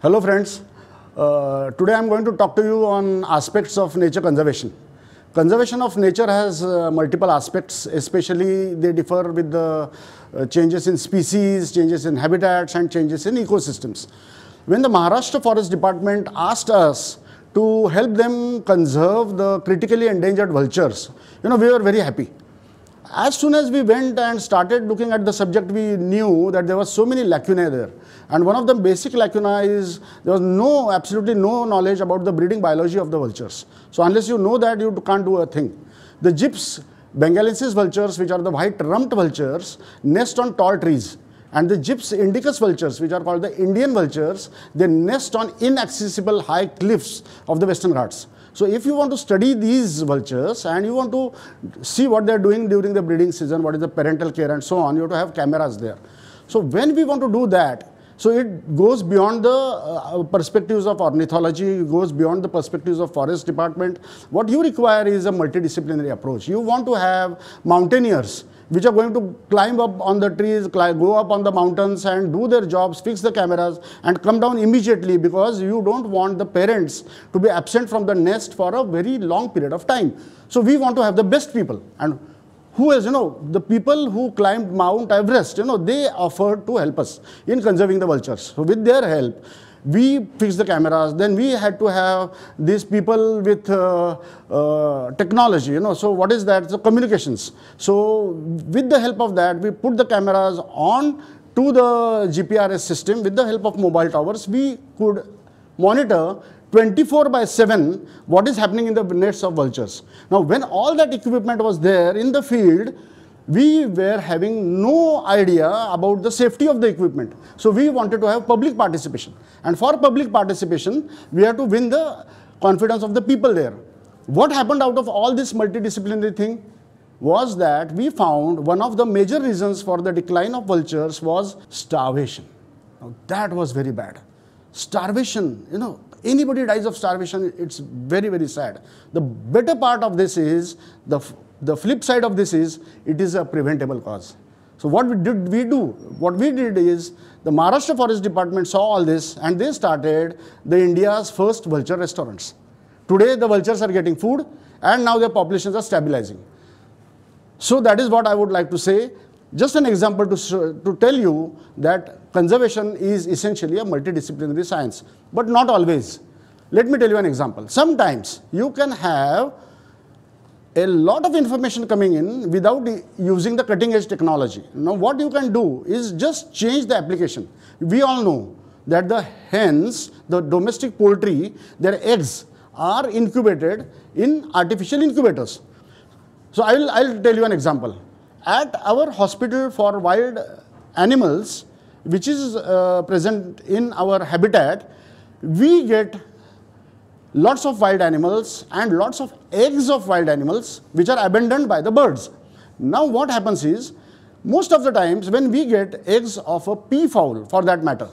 Hello friends, today I am going to talk to you on aspects of nature conservation. Conservation of nature has multiple aspects, especially they differ with the changes in species, changes in habitats and changes in ecosystems. When the Maharashtra Forest Department asked us to help them conserve the critically endangered vultures, we were very happy. As soon as we went and started looking at the subject, we knew that there was so many lacunae there. And one of the basic lacunae is there was absolutely no knowledge about the breeding biology of the vultures. So unless you know that, you can't do a thing. The Gyps bengalensis vultures, which are the white rumped vultures, nest on tall trees. And the Gyps indicus vultures, which are called the Indian vultures, they nest on inaccessible high cliffs of the Western Ghats. So if you want to study these vultures and you want to see what they are doing during the breeding season, what is the parental care and so on, you have to have cameras there. So when we want to do that, so it goes beyond the perspectives of ornithology, it goes beyond the perspectives of forest department. What you require is a multidisciplinary approach. You want to have mountaineers which are going to climb up on the trees, go up on the mountains and do their jobs, fix the cameras and come down immediately, because you don't want the parents to be absent from the nest for a very long period of time. So we want to have the best people. And who is, the people who climbed Mount Everest, they offered to help us in conserving the vultures. So with their help, we fixed the cameras. Then we had to have these people with technology, So what is that? So communications. So with the help of that, we put the cameras on to the GPRS system. With the help of mobile towers, we could monitor 24/7 what is happening in the nests of vultures. Now, when all that equipment was there in the field, we were having no idea about the safety of the equipment. So we wanted to have public participation. And for public participation, we had to win the confidence of the people there. What happened out of all this multidisciplinary thing was that we found one of the major reasons for the decline of vultures was starvation. Now, that was very bad. Starvation, anybody dies of starvation, it's very, very sad. The better part of this is, the flip side of this is, it is a preventable cause. So what did we do? What we did is, the Maharashtra Forest Department saw all this and they started the India's first vulture restaurants. Today the vultures are getting food and now their populations are stabilizing. So that is what I would like to say. Just an example to tell you that conservation is essentially a multidisciplinary science, but not always. Let me tell you an example. Sometimes you can have a lot of information coming in without using the cutting edge technology. Now what you can do is just change the application. We all know that the hens, the domestic poultry, their eggs are incubated in artificial incubators. So I'll tell you an example. At our hospital for wild animals, which is present in our habitat, we get lots of wild animals and lots of eggs of wild animals which are abandoned by the birds. Now what happens is, most of the times when we get eggs of a peafowl, for that matter,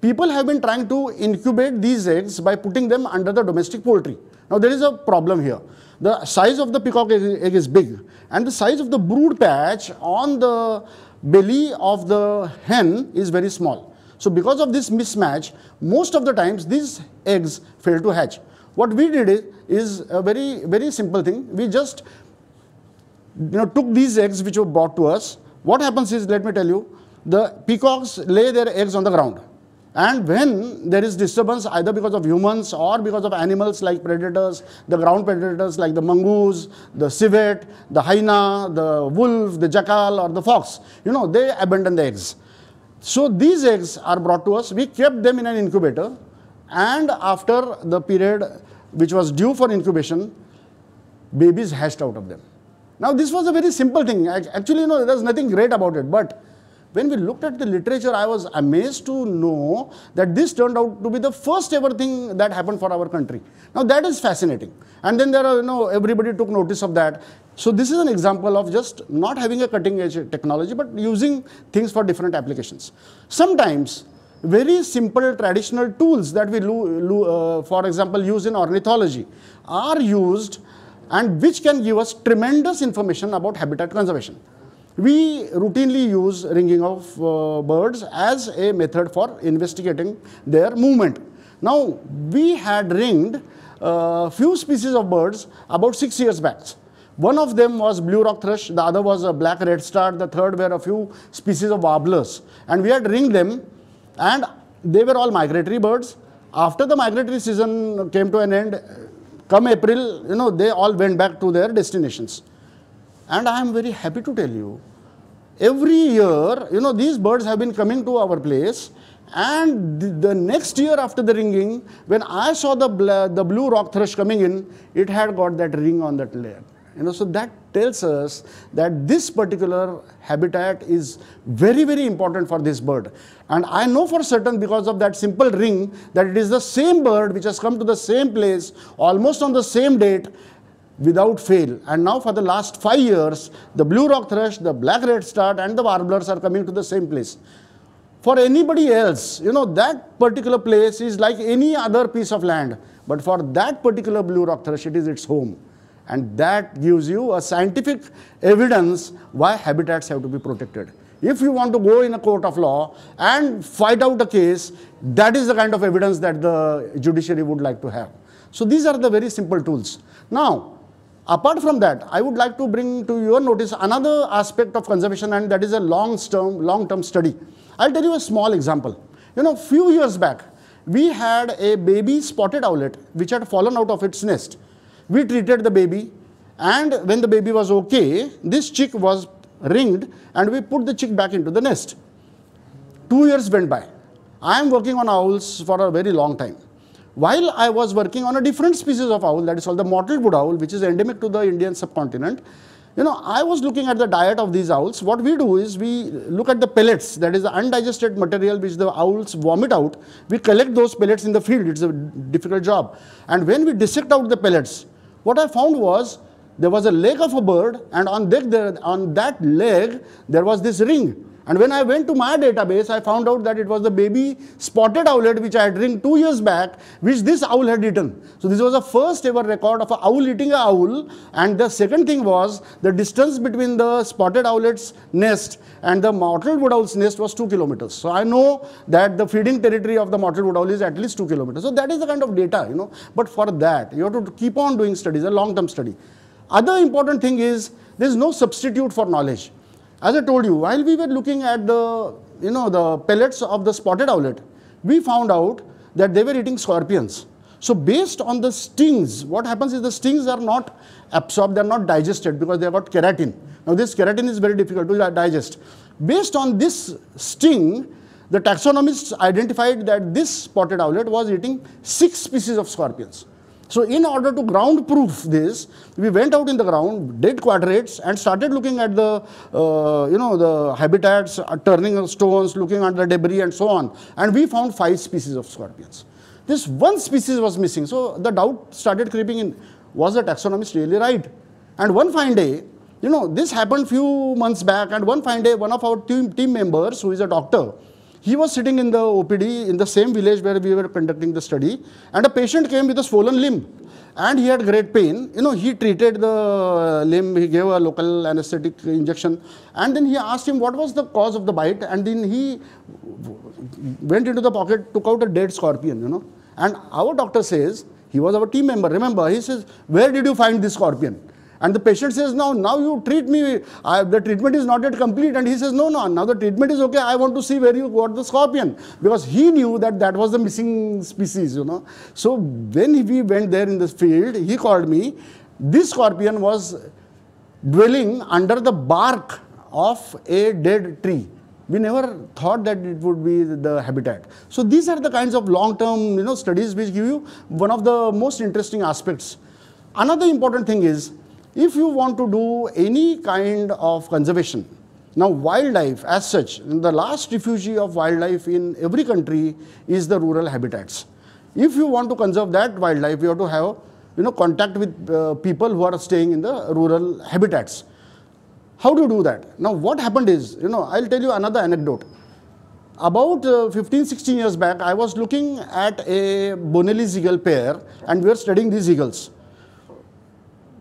people have been trying to incubate these eggs by putting them under the domestic poultry. Now there is a problem here. The size of the peacock egg is big and the size of the brood patch on the belly of the hen is very small. So because of this mismatch, most of the times these eggs fail to hatch. What we did is a very, very simple thing. We just took these eggs which were brought to us. What happens is, let me tell you, the peacocks lay their eggs on the ground. And when there is disturbance, either because of humans or because of animals like predators, the ground predators like the mongoose, the civet, the hyena, the wolf, the jackal or the fox, they abandon the eggs. So these eggs are brought to us. We kept them in an incubator, and after the period which was due for incubation, babies hatched out of them. Now this was a very simple thing. Actually, there's nothing great about it, but when we looked at the literature, I was amazed to know that this turned out to be the first ever thing that happened for our country. Now that is fascinating. And then there are, everybody took notice of that. So this is an example of just not having a cutting edge technology, but using things for different applications. Sometimes very simple traditional tools that we, for example, use in ornithology are used, and which can give us tremendous information about habitat conservation. we routinely use ringing of birds as a method for investigating their movement. Now, we had ringed few species of birds about 6 years back. One of them was blue rock thrush, the other was a black redstart, the third were a few species of warblers. And we had ringed them, and they were all migratory birds. After the migratory season came to an end, come April, they all went back to their destinations. And I am very happy to tell you, every year, these birds have been coming to our place, and the next year after the ringing, when I saw the blue rock thrush coming in, it had got that ring on that layer. So that tells us that this particular habitat is very, very important for this bird. And I know for certain, because of that simple ring, that it is the same bird which has come to the same place almost on the same date without fail. And now for the last 5 years, the blue rock thrush, the black redstart and the warblers are coming to the same place. For anybody else, that particular place is like any other piece of land. But for that particular blue rock thrush, it is its home. And that gives you a scientific evidence why habitats have to be protected. If you want to go in a court of law and fight out a case, that is the kind of evidence that the judiciary would like to have. So these are the very simple tools. Now, apart from that, I would like to bring to your notice another aspect of conservation, and that is a long-term study. I'll tell you a small example. Few years back, we had a baby spotted owlet which had fallen out of its nest. We treated the baby, and when the baby was okay, this chick was ringed, and we put the chick back into the nest. 2 years went by. I am working on owls for a very long time. While I was working on a different species of owl, that is called the mottled wood owl, which is endemic to the Indian subcontinent, I was looking at the diet of these owls. What we do is we look at the pellets, that is the undigested material which the owls vomit out. We collect those pellets in the field. It's a difficult job. And when we dissect out the pellets, what I found was there was a leg of a bird, and on that leg there was this ring. And when I went to my database, I found out that it was the baby spotted owlet which I had ringed 2 years back, which this owl had eaten. So this was the first ever record of an owl eating an owl. And the second thing was the distance between the spotted owlet's nest and the mottled wood owl's nest was 2 kilometers. So I know that the feeding territory of the mottled wood owl is at least 2 kilometers. So that is the kind of data, But for that, you have to keep on doing studies, a long-term study. Other important thing is there is no substitute for knowledge. As I told you, while we were looking at the pellets of the spotted owlet, we found out that they were eating scorpions. So based on the stings, what happens is the stings are not absorbed, they are not digested because they have got keratin. Now this keratin is very difficult to digest. Based on this sting, the taxonomists identified that this spotted owlet was eating 6 species of scorpions. So in order to ground proof this, we went out in the ground, did quadrates, and started looking at the the habitats, turning stones, looking at the debris and so on. And we found 5 species of scorpions. This one species was missing. So the doubt started creeping in. Was the taxonomist really right? And one fine day, this happened few months back, and one fine day, one of our team members, who is a doctor, he was sitting in the OPD in the same village where we were conducting the study, and a patient came with a swollen limb, and he had great pain. He treated the limb, he gave a local anesthetic injection, and then he asked him what was the cause of the bite, and then he went into the pocket, took out a dead scorpion, And our doctor says, he was our team member, remember, he says, where did you find this scorpion? And the patient says, now you treat me, the treatment is not yet complete. And he says, no, now the treatment is okay. I want to see where you got the scorpion. Because he knew that that was the missing species, So when we went there in the field, he called me. This scorpion was dwelling under the bark of a dead tree. We never thought that it would be the habitat. So these are the kinds of long-term studies which give you one of the most interesting aspects. Another important thing is, if you want to do any kind of conservation, now wildlife as such, the last refuge of wildlife in every country is the rural habitats. If you want to conserve that wildlife, you have to have contact with people who are staying in the rural habitats. How do you do that? Now what happened is, I'll tell you another anecdote. About 15-16 years back, I was looking at a Bonelli's eagle pair, and we were studying these eagles.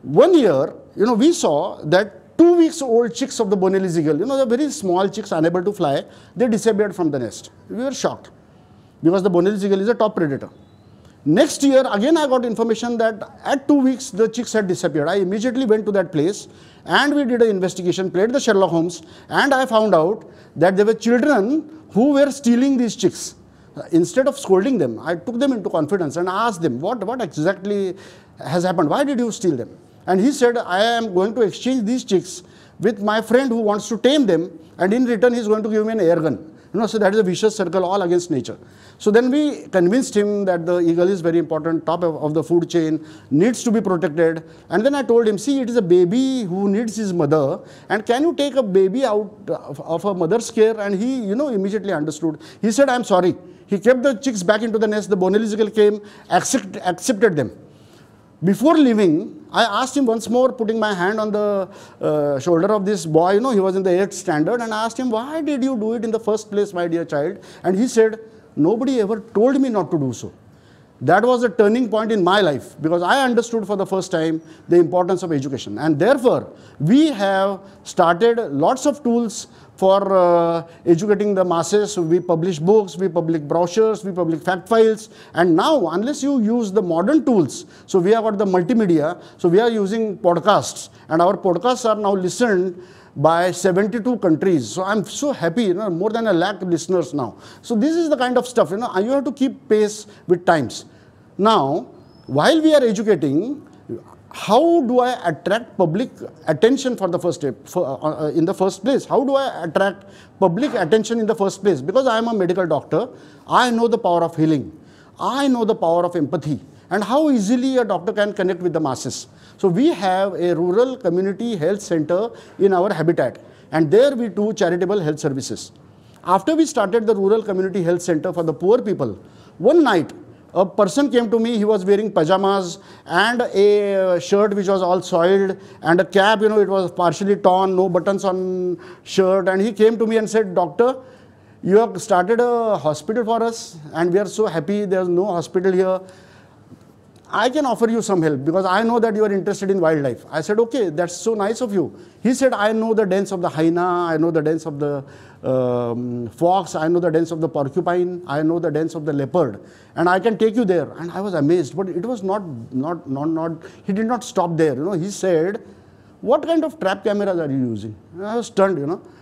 One year, we saw that 2 weeks old chicks of the Bonelli's eagle, the very small chicks unable to fly, they disappeared from the nest. We were shocked because the Bonelli's eagle is a top predator. Next year, again I got information that at 2 weeks the chicks had disappeared. I immediately went to that place and we did an investigation, played the Sherlock Holmes, and I found out that there were children who were stealing these chicks. Instead of scolding them, I took them into confidence and asked them, what exactly has happened? Why did you steal them? And he said, I am going to exchange these chicks with my friend who wants to tame them, and in return he is going to give me an air gun. So that is a vicious circle all against nature. So then we convinced him that the eagle is very important, top of the food chain, needs to be protected. And then I told him, see, it is a baby who needs his mother, and can you take a baby out of a mother's care? And he, immediately understood. He said, I am sorry. He kept the chicks back into the nest. The Bonelli's eagle came, accepted them. Before leaving, I asked him once more, putting my hand on the shoulder of this boy, he was in the 8th standard, and I asked him, why did you do it in the first place, my dear child? And he said, nobody ever told me not to do so. That was a turning point in my life, because I understood for the first time the importance of education. And therefore, we have started lots of tools for educating the masses. We publish books, we publish brochures, we publish fact files. And now, unless you use the modern tools, so we have got the multimedia, so we are using podcasts. And our podcasts are now listened by 72 countries. So I'm so happy, more than 1 lakh listeners now. So this is the kind of stuff, you have to keep pace with times. Now, while we are educating, how do I attract public attention for the first step, in the first place? How do I attract public attention in the first place? Because I am a medical doctor, I know the power of healing. I know the power of empathy and how easily a doctor can connect with the masses. So we have a rural community health center in our habitat, and there we do charitable health services. After we started the rural community health center for the poor people, one night a person came to me. He was wearing pajamas and a shirt which was all soiled, and a cap, it was partially torn, no buttons on shirt. And he came to me and said, Doctor, you have started a hospital for us and we are so happy. There's no hospital here. I can offer you some help because I know that you are interested in wildlife. I said, okay, that's so nice of you. He said, I know the dens of the hyena, I know the dens of the fox, I know the dens of the porcupine, I know the dens of the leopard, and I can take you there. And I was amazed, but it was not, he did not stop there. He said, what kind of trap cameras are you using? And I was stunned,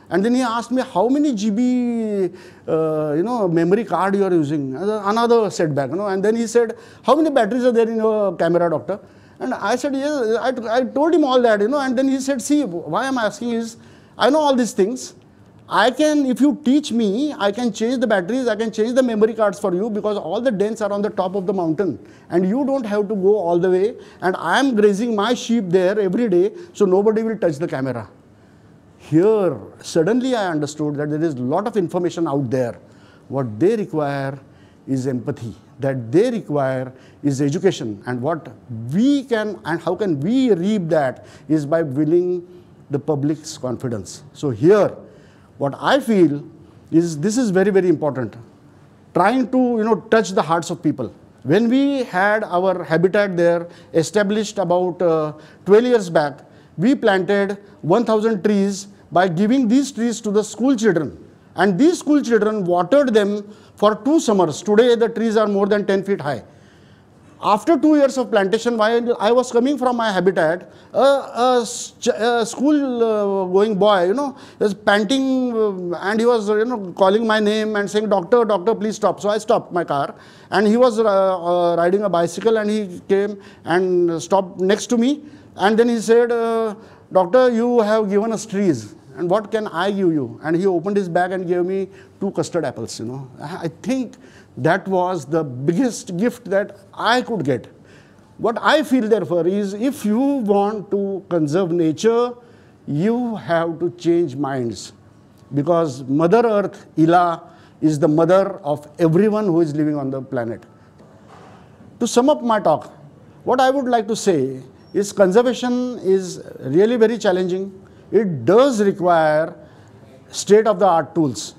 And then he asked me, how many GB, memory card you are using? Another setback, And then he said, how many batteries are there in your camera, doctor? And I said, yes, I told him all that, And then he said, see, why I'm asking is, I know all these things. I can, if you teach me, I can change the batteries, I can change the memory cards for you because all the dens are on the top of the mountain and you don't have to go all the way, and I am grazing my sheep there every day, so nobody will touch the camera. Here, suddenly I understood that there is a lot of information out there. What they require is empathy. That they require is education. And what we can, and how can we reap that is by winning the public's confidence. So here, what I feel is this is very, very important. Trying to, touch the hearts of people. When we had our habitat there established about 12 years back, we planted 1,000 trees by giving these trees to the school children. And these school children watered them for 2 summers. Today, the trees are more than 10 feet high. After 2 years of plantation, while I was coming from my habitat, a school-going boy, was panting, and he was, calling my name and saying, Doctor, doctor, please stop. So I stopped my car, and he was riding a bicycle, and he came and stopped next to me. And then he said, Doctor, you have given us trees, and what can I give you? And he opened his bag and gave me 2 custard apples, I think that was the biggest gift that I could get. What I feel therefore is, if you want to conserve nature, you have to change minds. Because Mother Earth, Ila, is the mother of everyone who is living on the planet. To sum up my talk, what I would like to say is conservation is really very challenging. It does require state-of-the-art tools.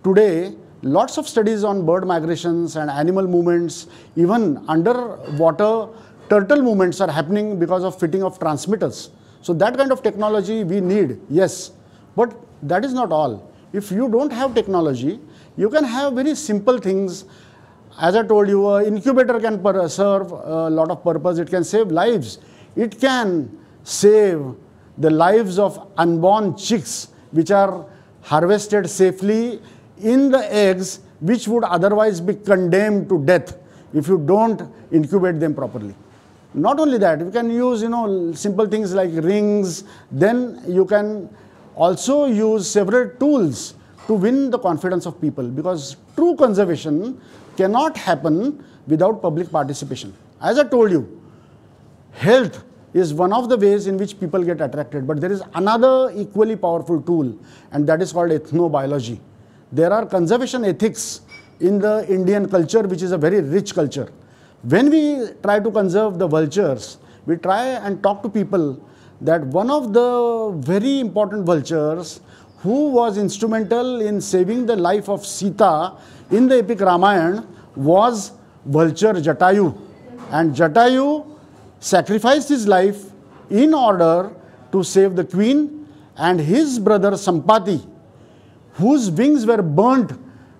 Today, lots of studies on bird migrations and animal movements, even underwater turtle movements are happening because of fitting of transmitters. So that kind of technology we need, yes, but that is not all. If you don't have technology, you can have very simple things. As I told you, an incubator can serve a lot of purpose. It can save lives. It can save the lives of unborn chicks which are harvested safely in the eggs which would otherwise be condemned to death if you don't incubate them properly. Not only that, you can use simple things like rings. Then you can also use several tools to win the confidence of people, because true conservation cannot happen without public participation. As I told you, health is one of the ways in which people get attracted, but there is another equally powerful tool, and that is called ethnobiology. There are conservation ethics in the Indian culture, which is a very rich culture. When we try to conserve the vultures, we try and talk to people that one of the very important vultures who was instrumental in saving the life of Sita in the epic Ramayana was vulture Jatayu. And Jatayu sacrificed his life in order to save the queen, and his brother Sampati, whose wings were burnt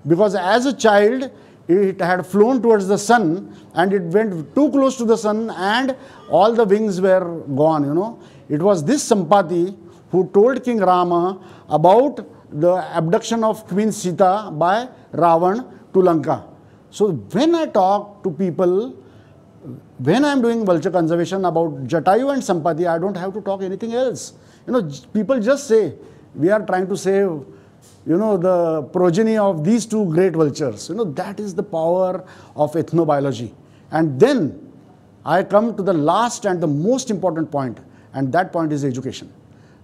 because as a child it had flown towards the sun and it went too close to the sun and all the wings were gone. It was this Sampati who told King Rama about the abduction of Queen Sita by Ravan to Lanka. So when I talk to people, when I am doing vulture conservation about Jatayu and Sampati, I don't have to talk anything else. People just say, we are trying to save, the progeny of these two great vultures. That is the power of ethnobiology. And then I come to the last and the most important point, and that point is education.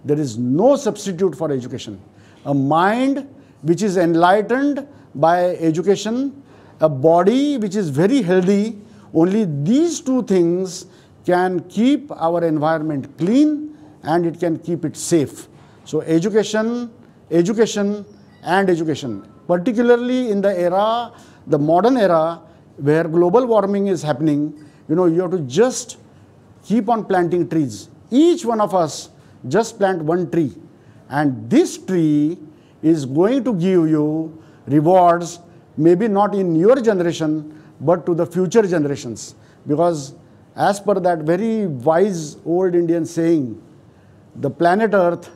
There is no substitute for education. A mind which is enlightened by education, a body which is very healthy, only these two things can keep our environment clean and it can keep it safe. So education, education and education, particularly in the era, the modern era where global warming is happening, you have to just keep on planting trees. Each one of us just plant one tree, and this tree is going to give you rewards, maybe not in your generation, but to the future generations. Because as per that very wise old Indian saying, the planet Earth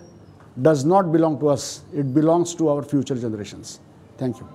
does not belong to us, it belongs to our future generations. Thank you.